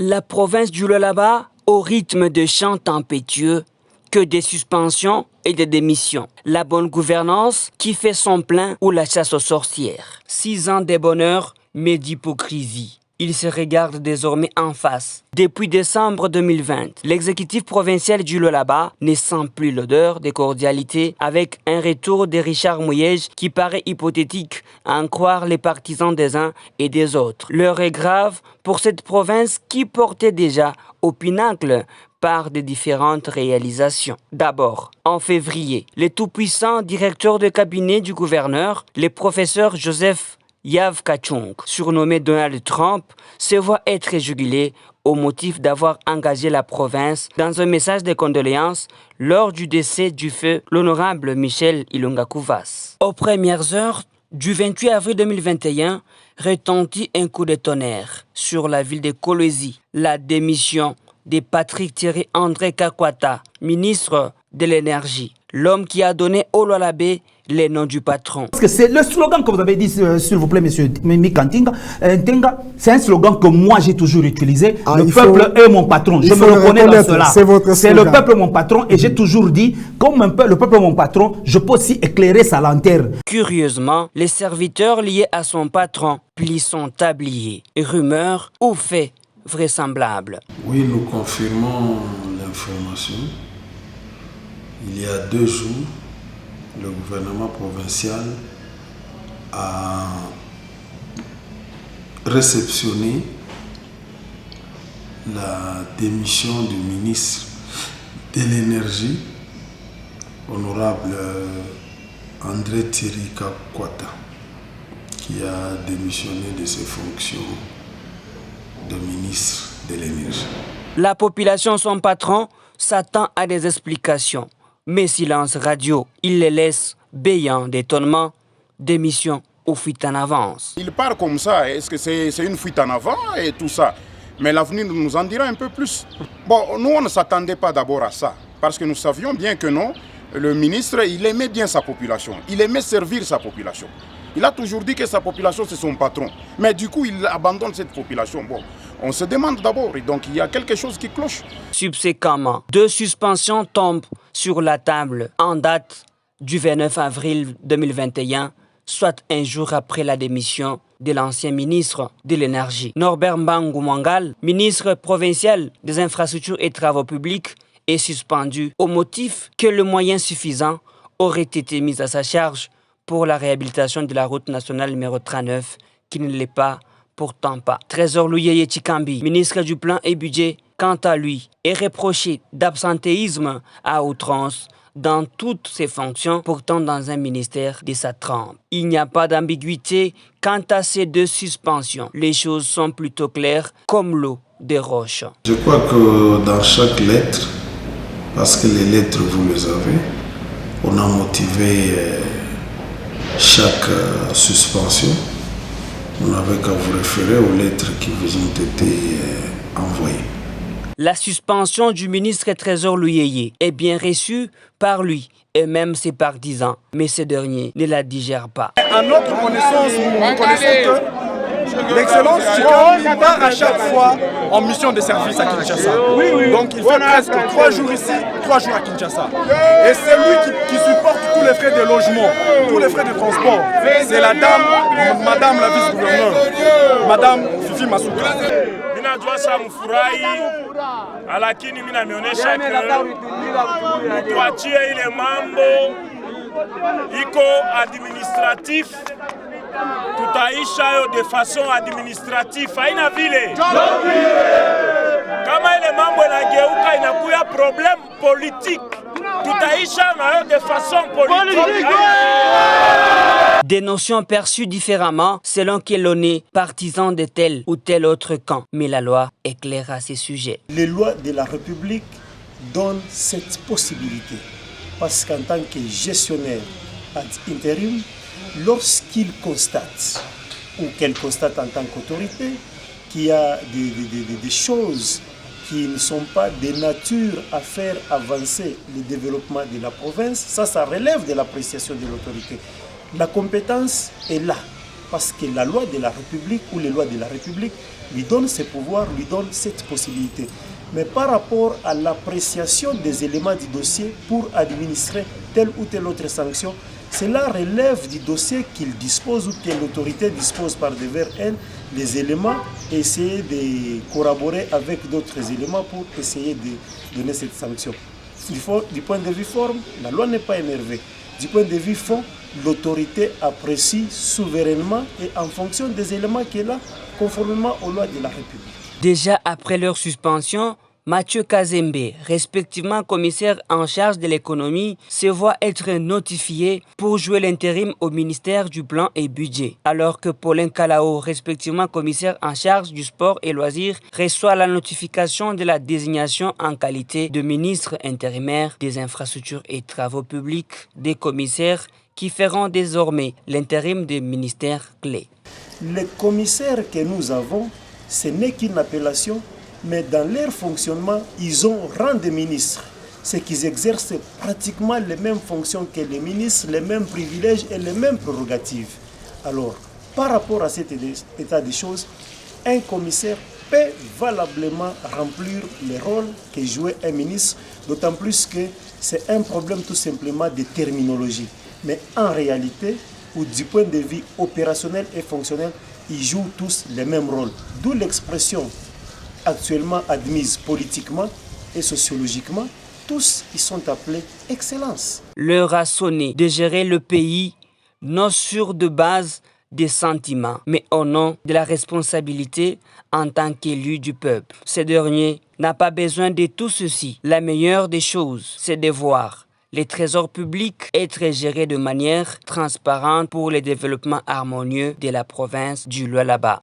La province du Lualaba au rythme de chants tempétueux, que des suspensions et des démissions. La bonne gouvernance qui fait son plein ou la chasse aux sorcières. 6 ans de bonheur, mais d'hypocrisie. Ils se regardent désormais en face. Depuis décembre 2020, l'exécutif provincial du Lualaba ne sent plus l'odeur de cordialité avec un retour de Richard Mouyej qui paraît hypothétique à en croire les partisans des uns et des autres. L'heure est grave pour cette province qui portait déjà au pinacle par des différentes réalisations. D'abord, en février, le tout-puissant directeur de cabinet du gouverneur, le professeur Joseph Yav Kachung, surnommé Donald Trump, se voit être jugulé au motif d'avoir engagé la province dans un message de condoléances lors du décès du feu l'honorable Michel Ilunga Kouvas. Aux premières heures du 28 avril 2021, retentit un coup de tonnerre sur la ville de Kolwezi. La démission de Patrick Thierry André Kakwata, ministre de l'énergie, l'homme qui a donné au Lualabé les noms du patron. Parce que c'est le slogan que vous avez dit, s'il vous plaît, monsieur Mikantinga. C'est un slogan que moi j'ai toujours utilisé. Le peuple est mon patron. Je me reconnais dans cela. C'est le peuple mon patron et j'ai toujours dit, comme un peu le peuple mon patron, je peux aussi éclairer sa lanterne. Curieusement, les serviteurs liés à son patron plient son tablier. Rumeurs ou faits vraisemblables. Oui, nous confirmons l'information. Il y a 2 jours, le gouvernement provincial a réceptionné la démission du ministre de l'énergie, honorable André Thierry Kakwata, qui a démissionné de ses fonctions de ministre de l'énergie. La population, son patron, s'attend à des explications. Mais silence radio, il les laisse béant d'étonnement, démission ou fuite en avance. Il part comme ça, est-ce que c'est une fuite en avant et tout ça? Mais l'avenir nous en dira un peu plus. Bon, nous on ne s'attendait pas d'abord à ça, parce que nous savions bien que non, le ministre, il aimait bien sa population, il aimait servir sa population. Il a toujours dit que sa population c'est son patron, mais du coup il abandonne cette population. Bon, on se demande d'abord, et donc il y a quelque chose qui cloche. Subséquemment, 2 suspensions tombent sur la table en date du 29 avril 2021, soit un jour après la démission de l'ancien ministre de l'énergie. Norbert Mbangou Mwangal, ministre provincial des infrastructures et travaux publics, est suspendu au motif que le moyen suffisant aurait été mis à sa charge pour la réhabilitation de la route nationale numéro 39, qui ne l'est pas, pourtant pas. Trésor Louyeye Chikambi, ministre du Plan et Budget, quant à lui, est reproché d'absentéisme à outrance dans toutes ses fonctions, pourtant dans un ministère de sa trempe. Il n'y a pas d'ambiguïté quant à ces 2 suspensions. Les choses sont plutôt claires comme l'eau des roches. Je crois que dans chaque lettre, parce que les lettres vous les avez, on a motivé chaque suspension. On n'avait qu'à vous référer aux lettres qui vous ont été envoyées. La suspension du ministre Trésor Louyeye est bien reçue par lui et même ses partisans, mais ce dernier ne la digère pas. À notre connaissance, nous connaissons que l'excellence Chikambi part à chaque fois en mission de service à Kinshasa. Donc il fait presque 3 jours ici, 3 jours à Kinshasa. Et c'est lui qui supporte tous les frais de logement, tous les frais de transport. C'est la dame, madame la vice-gouverneure, madame Fifi Masuka. Minajua mfurahi lakini mimi nameonyesha tuachie ile mambo iko administratif, tutaisha yo de façon administrative, haina vile kama ile mambo inageuka inakuya problème politique, tutaisha na yo de façon politique. Des notions perçues différemment selon que l'on est partisan de tel ou tel autre camp. Mais la loi est claire à ces sujets. Les lois de la République donnent cette possibilité. Parce qu'en tant que gestionnaire ad interim, lorsqu'il constate, ou qu'elle constate en tant qu'autorité, qu'il y a des choses qui ne sont pas de nature à faire avancer le développement de la province, ça relève de l'appréciation de l'autorité. La compétence est là. parce que la loi de la République ou les lois de la République lui donnent ses pouvoirs, lui donnent cette possibilité. Mais par rapport à l'appréciation des éléments du dossier pour administrer telle ou telle autre sanction, cela relève du dossier qu'il dispose ou que l'autorité dispose par devers elle les éléments et essayer de corroborer avec d'autres éléments pour essayer de donner cette sanction. Du point de vue forme, la loi n'est pas énervée. Du point de vue fond, l'autorité apprécie souverainement et en fonction des éléments qu'elle a, conformément aux lois de la République. Déjà après leur suspension, Mathieu Kazembe, respectivement commissaire en charge de l'économie, se voit être notifié pour jouer l'intérim au ministère du Plan et Budget, alors que Paulin Kalao, respectivement commissaire en charge du sport et loisirs, reçoit la notification de la désignation en qualité de ministre intérimaire des infrastructures et travaux publics, des commissaires qui feront désormais l'intérim des ministères clés. Les commissaires que nous avons, ce n'est qu'une appellation, mais dans leur fonctionnement, ils ont rang de ministres. C'est qu'ils exercent pratiquement les mêmes fonctions que les ministres, les mêmes privilèges et les mêmes prérogatives. Alors, par rapport à cet état des choses, un commissaire peut valablement remplir le rôle que jouait un ministre, d'autant plus que c'est un problème tout simplement de terminologie. Mais en réalité, ou du point de vue opérationnel et fonctionnel, ils jouent tous les mêmes rôles. D'où l'expression actuellement admise politiquement et sociologiquement, tous ils sont appelés excellence. L'heure a sonné de gérer le pays non sur de base des sentiments, mais au nom de la responsabilité en tant qu'élu du peuple. Ce dernier n'a pas besoin de tout ceci. La meilleure des choses, c'est de voir les trésors publics être gérés de manière transparente pour le développement harmonieux de la province du Lualaba.